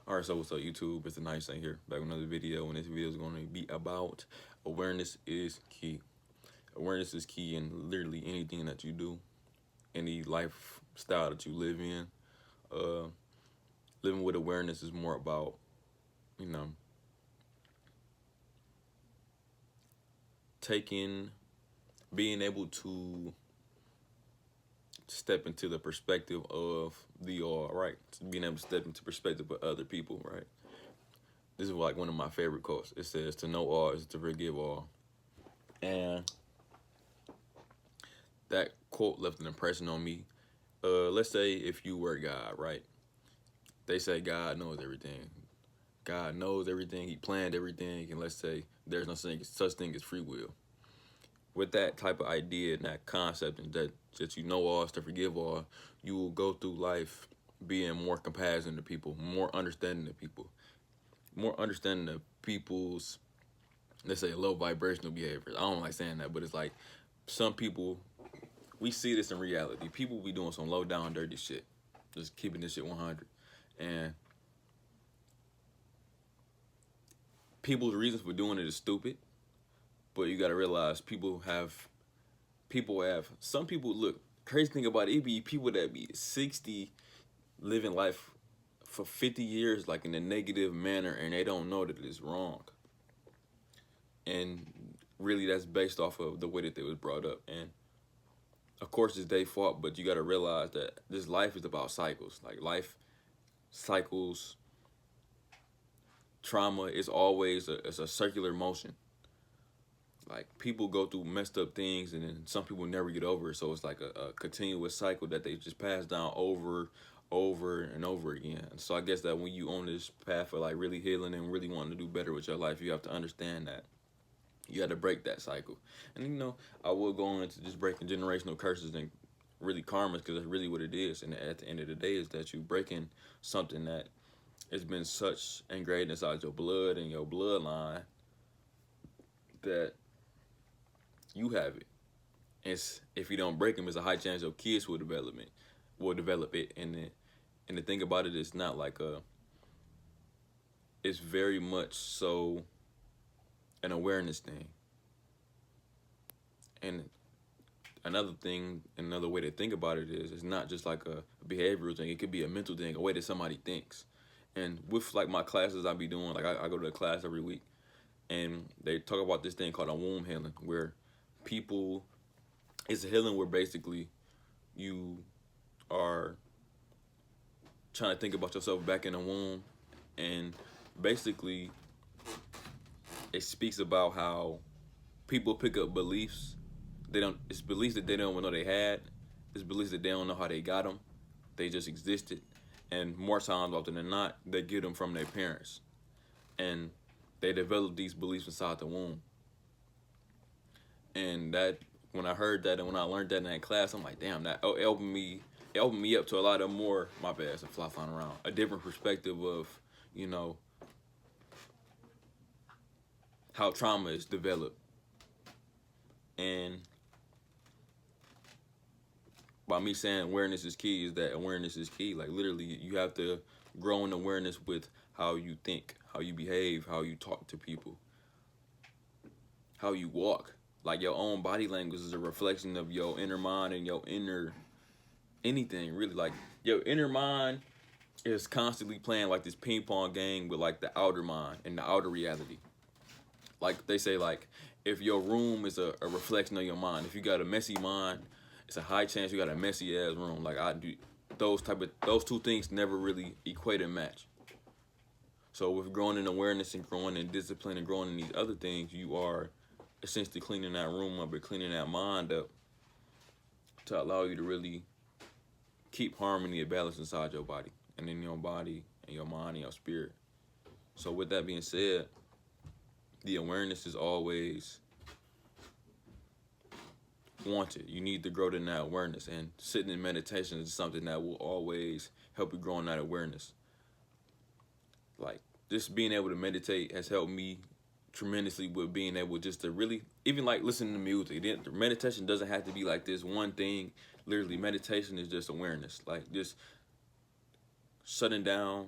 Alright, so what's up YouTube? It's a nice thing here. Back with another video, and this video is going to be about awareness is key. Awareness is key in literally anything that you do, any lifestyle that you live in. Uh, Living with awareness is more about, you know, taking, being able to step into the perspective of the all, right? Being able to step into perspective of other people, right? This is like one of my favorite quotes. It says, "To know all is to forgive all." And that quote left an impression on me. Let's say if you were God, right? They say God knows everything. God knows everything. He planned everything. And let's say there's no such thing as free will. With that type of idea and that concept, and that you know all is to forgive all, you will go through life being more compassionate to people, more understanding to people, more understanding of people's, let's say, low vibrational behaviors. I don't like saying that, but it's like some people, we see this in reality. People be doing some low down dirty shit, just keeping this shit 100, and people's reasons for doing it is stupid. But you gotta realize some people, look, crazy thing about it be people that be 60 living life for 50 years like in a negative manner, and they don't know that it's wrong. And really that's based off of the way that they was brought up. And of course it's their fault, but you got to realize that this life is about cycles. Like life cycles, trauma is always it's a circular motion. Like people go through messed up things, and then some people never get over it. So it's like a continuous cycle that they just pass down over and over again. So I guess that when you on this path of like really healing and really wanting to do better with your life, you have to understand that you got to break that cycle. And you know, I will go into just breaking generational curses and really karmas, because that's really what it is. And at the end of the day, is that you breaking something that has been such ingrained inside your blood and your bloodline that you have it. It's, if you don't break them, there's a high chance your kids will develop it. And the thing about it is not like it's very much so an awareness thing. And another thing, another way to think about it is, it's not just like a behavioral thing. It could be a mental thing, a way that somebody thinks. And with like my classes I be doing, like I go to a class every week, and they talk about this thing called a womb healing, where people, it's a healing where basically you are trying to think about yourself back in the womb, and basically it speaks about how people pick up beliefs. It's beliefs that they don't even know they had. It's beliefs that they don't know how they got them. They just existed. And more times often than not, they get them from their parents. And they develop these beliefs inside the womb. And that, when I heard that and when I learned that in that class, I'm like, damn, that opened me up to a lot of more, my bad, some flying around, a different perspective of, you know, how trauma is developed. And by me saying awareness is key, is that awareness is key. Like literally, you have to grow in awareness with how you think, how you behave, how you talk to people, how you walk. Like your own body language is a reflection of your inner mind and your inner anything, really. Like your inner mind is constantly playing like this ping pong game with like the outer mind and the outer reality. Like they say, like if your room is a reflection of your mind, if you got a messy mind, it's a high chance you got a messy ass room. Like I do, those two things never really equate and match. So with growing in awareness and growing in discipline and growing in these other things, you are essentially cleaning that room up or cleaning that mind up to allow you to really keep harmony and balance inside your body and in your body and your mind and your spirit. So with that being said, the awareness is always wanted. You need to grow in that awareness, and sitting in meditation is something that will always help you grow in that awareness. Like just being able to meditate has helped me tremendously with being able just to really, even like listening to music. Meditation doesn't have to be like this one thing. Literally, meditation is just awareness. Like just shutting down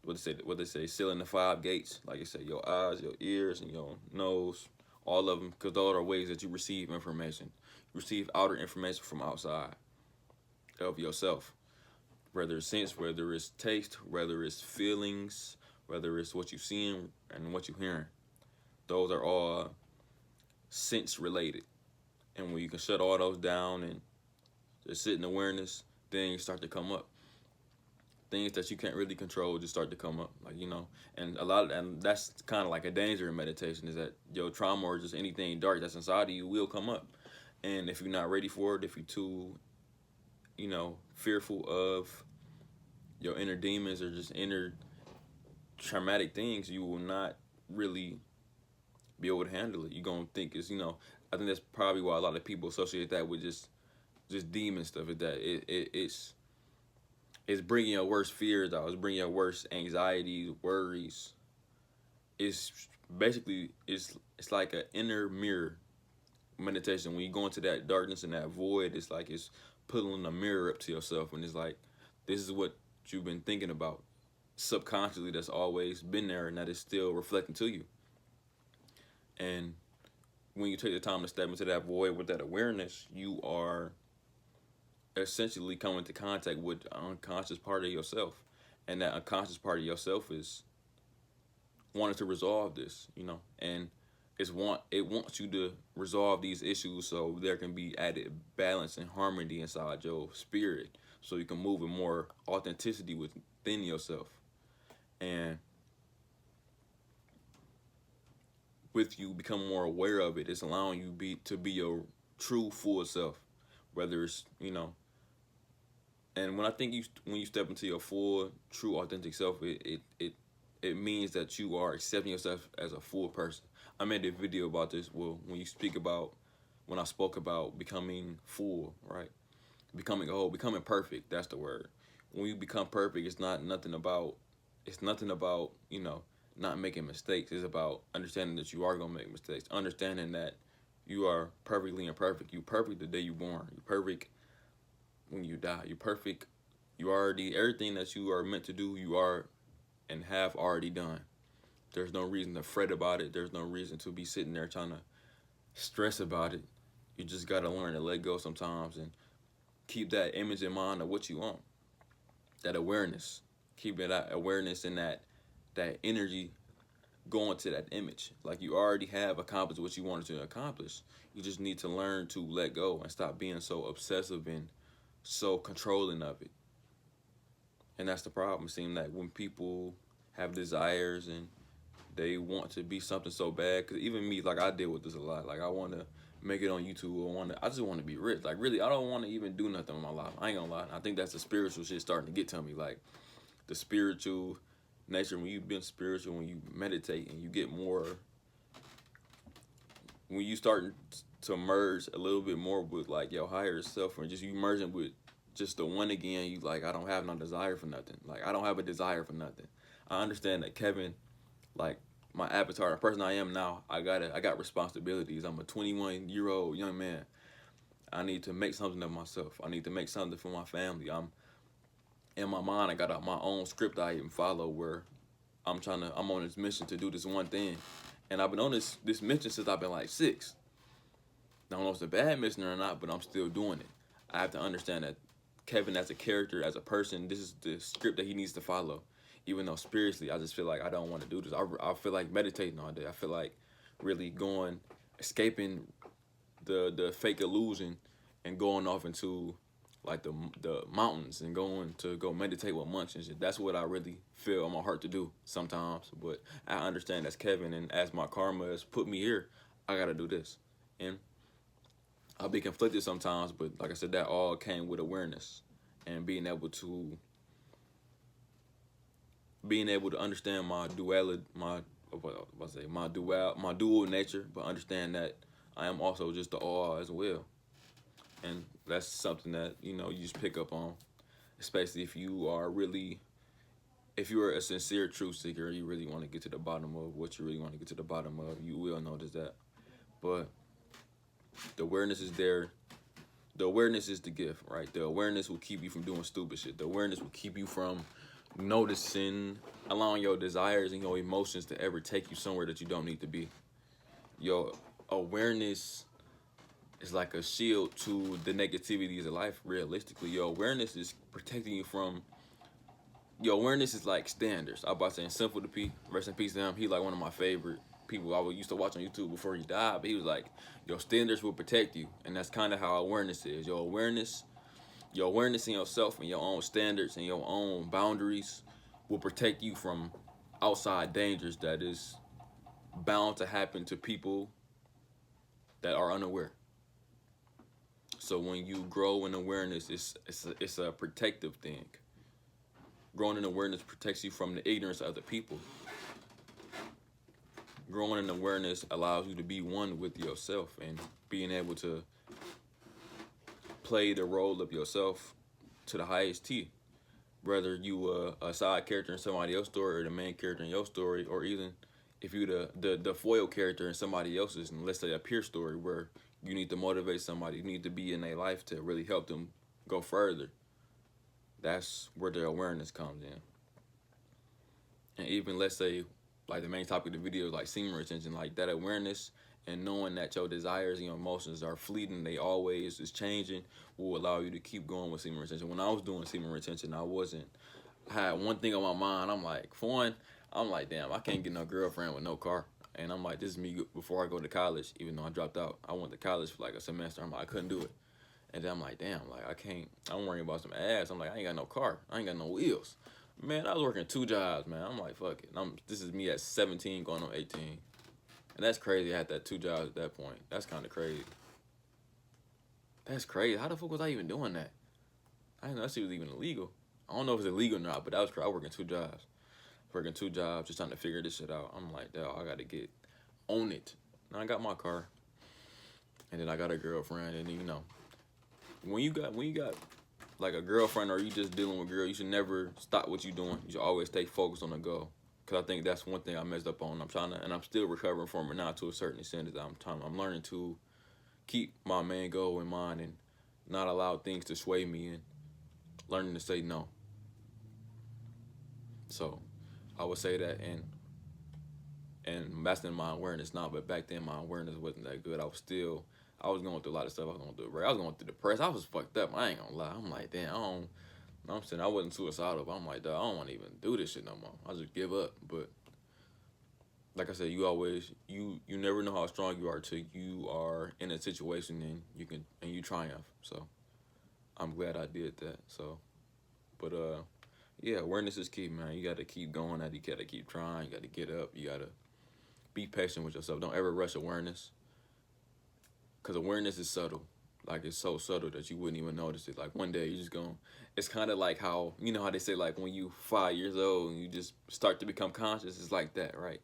what they say, sealing the five gates. Like I said, your eyes, your ears, and your nose, all of them, because those are ways that you receive information. You receive outer information from outside of yourself, whether it's sense, whether it's taste, whether it's feelings, whether it's what you're seeing and what you're hearing. Those are all sense related. And when you can shut all those down and just sit in awareness, things start to come up. Things that you can't really control just start to come up, like, and that's kind of like a danger in meditation, is that your trauma or just anything dark that's inside of you will come up. And if you're not ready for it, if you're too, fearful of your inner demons or just inner traumatic things, you will not really be able to handle it. You're gonna think I think that's probably why a lot of people associate that with just demon stuff. Is that it's bringing your worst fears out. It's bringing your worst anxieties, worries. It's basically it's like an inner mirror meditation. When you go into that darkness and that void, it's like it's pulling a mirror up to yourself, and it's like, this is what you've been thinking about subconsciously, that's always been there, and that is still reflecting to you. And when you take the time to step into that void with that awareness, you are essentially coming into contact with an unconscious part of yourself. And that unconscious part of yourself is wanting to resolve this, and it wants you to resolve these issues so there can be added balance and harmony inside your spirit, so you can move with more authenticity within yourself. And with you becoming more aware of it, it's allowing you to be your true full self, whether it's and when I think when you step into your full, true, authentic self, it means that you are accepting yourself as a full person. I made a video about this. Well, when I spoke about becoming full, right? Becoming whole, becoming perfect. That's the word. When you become perfect, it's nothing about not making mistakes. It's about understanding that you are gonna make mistakes. Understanding that you are perfectly imperfect. You perfect the day you're born. You're perfect when you die. You're perfect. You already, everything that you are meant to do, you are and have already done. There's no reason to fret about it. There's no reason to be sitting there trying to stress about it. You just gotta learn to let go sometimes and keep that image in mind of what you want. That awareness. Keep that awareness and that energy going to that image. Like, you already have accomplished what you wanted to accomplish. You just need to learn to let go and stop being so obsessive and so controlling of it. And that's the problem. It seems like when people have desires and they want to be something so bad, because even me, like, I deal with this a lot. Like, I want to make it on YouTube. I just want to be rich. Like, really, I don't want to even do nothing in my life. I ain't gonna lie. I think that's the spiritual shit starting to get to me. Like, the spiritual nature, when you've been spiritual, when you meditate and you get more, when you start to merge a little bit more with like your higher self, and just you merging with just the one again, you like, I don't have no desire for nothing. Like, I don't have a desire for nothing. I understand that Kevin, like, my avatar, the person I am now, I got responsibilities. I'm a 21-year-old young man. I need to make something of myself. I need to make something for my family. I'm in my mind, I got my own script I even follow, where I'm on this mission to do this one thing. And I've been on this mission since I've been like 6. I don't know if it's a bad mission or not, but I'm still doing it. I have to understand that Kevin, as a character, as a person, this is the script that he needs to follow. Even though spiritually, I just feel like I don't want to do this. I feel like meditating all day. I feel like really escaping the fake illusion and going off into like the mountains and going to go meditate with monks and shit. That's what I really feel in my heart to do sometimes. But I understand as Kevin, and as my karma has put me here, I gotta do this. And I'll be conflicted sometimes, but like I said, that all came with awareness and being able to understand my duality, my dual nature, but understand that I am also just the all as well. And that's something that, you just pick up on, especially if you're a sincere truth seeker, you really want to get to the bottom of what you really want to get to the bottom of, you will notice that. But the awareness is there. The awareness is the gift, right? The awareness will keep you from doing stupid shit. The awareness will keep you from noticing, allowing your desires and your emotions to ever take you somewhere that you don't need to be. Your awareness is like a shield to the negativities of life. Realistically, your awareness is protecting you from. Your awareness is like standards. I was about saying Simple to P. Rest in peace to him. He like one of my favorite people I used to watch on YouTube before he died. But he was like, your standards will protect you, and that's kind of how awareness is. Your awareness in yourself and your own standards and your own boundaries will protect you from outside dangers that is bound to happen to people that are unaware. So when you grow in awareness, it's a protective thing. Growing in awareness protects you from the ignorance of other people. Growing in awareness allows you to be one with yourself and being able to play the role of yourself to the highest T. Whether you a side character in somebody else's story or the main character in your story, or even if you the foil character in somebody else's, and let's say a peer story where you need to motivate somebody, you need to be in their life to really help them go further. That's where the awareness comes in. And even let's say, like the main topic of the video is like semen retention, like that awareness and knowing that your desires and your emotions are fleeting, they always is changing, will allow you to keep going with semen retention. When I was doing semen retention, I had one thing on my mind. I'm like, for one, I'm like, damn, I can't get no girlfriend with no car. And I'm like, this is me before I go to college, even though I dropped out. I went to college for like a semester. I'm like, I couldn't do it. And then I'm like, damn, like I can't, I'm worrying about some ass. I'm like, I ain't got no car. I ain't got no wheels. Man, I was working 2 jobs, man. I'm like, fuck it. This is me at 17 going on 18. And that's crazy. I had that 2 jobs at that point. That's kind of crazy. That's crazy. How the fuck was I even doing that? I didn't know that shit was even illegal. I don't know if it's illegal or not, but that was crazy. I was working 2 jobs. Working 2 jobs, just trying to figure this shit out. I'm like, dog, I got to own it. Now I got my car. And then I got a girlfriend. And you know, when you got like a girlfriend or you just dealing with a girl, you should never stop what you're doing. You should always stay focused on the goal. Cause I think that's one thing I messed up on. I'm still recovering from it now to a certain extent. I'm learning to keep my main goal in mind and not allow things to sway me, and learning to say no. So I would say that, and that's in my awareness now, but back then my awareness wasn't that good. I was going through a lot of stuff. I was going through depressed. I was fucked up. I ain't gonna lie. I'm like, damn, I'm saying I wasn't suicidal, but I'm like, dog, I don't want to even do this shit no more. I just give up. But like I said, you never know how strong you are till you are in a situation and you triumph. So I'm glad I did that. So, but yeah, awareness is key, man. You got to keep going. You got to keep trying. You got to get up. You got to be patient with yourself. Don't ever rush awareness, because awareness is subtle. Like, it's so subtle that you wouldn't even notice it. Like, one day you just going, it's kind of like how, you know how they say, like, when you 5 years old and you just start to become conscious, it's like that, right?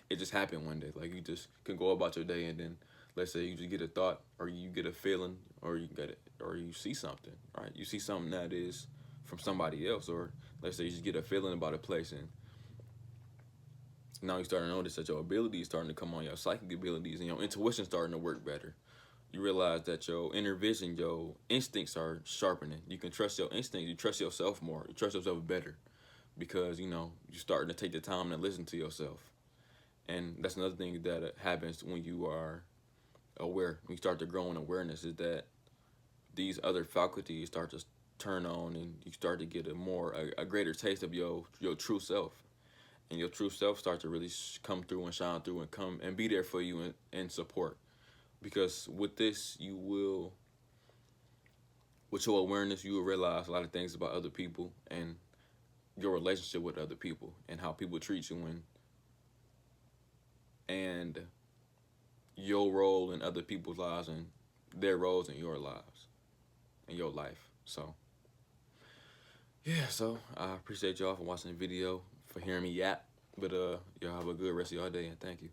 It just happened one day. Like, you just can go about your day, and then let's say you just get a thought, or you get a feeling, or you get it, or you see something, right? You see something that is from somebody else, or let's say you just get a feeling about a place, and now you start to notice that your abilities starting to come on, your psychic abilities, and your intuition starting to work better. You realize that your inner vision, your instincts are sharpening. You can trust your instincts. You trust yourself more. You trust yourself better, because, you know, you're starting to take the time to listen to yourself. And that's another thing that happens when you are aware. When you start to grow in awareness, is that these other faculties start to turn on, and you start to get a greater taste of your true self. And your true self starts to really come through and shine through and come and be there for you and support. Because with this, with your awareness, you will realize a lot of things about other people and your relationship with other people and how people treat you, and your role in other people's lives and their roles in your lives and your life. So, yeah, so I appreciate y'all for watching the video, for hearing me yap. But y'all have a good rest of y'all day, and thank you.